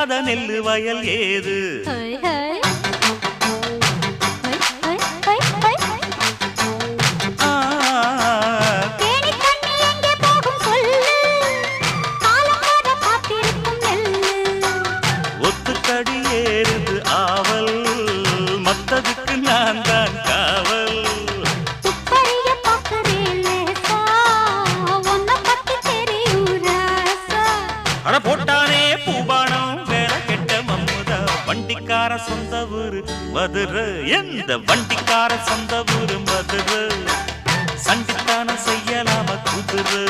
விதைக்காத நெல்லு வயல் ஏது ஒத்துக்கடி ஏறுது ஆவல் மத்ததுக்கு நான் தான் காவல் அட போட்டானே பூபானம் வேலை கெட்ட மம்முதா வண்டிக்கார சொந்த ஊரு மதுரை எந்த வண்டிக்கார சொந்த ஊரு மதுரை சண்டித்தான செய்யலாம குதிரை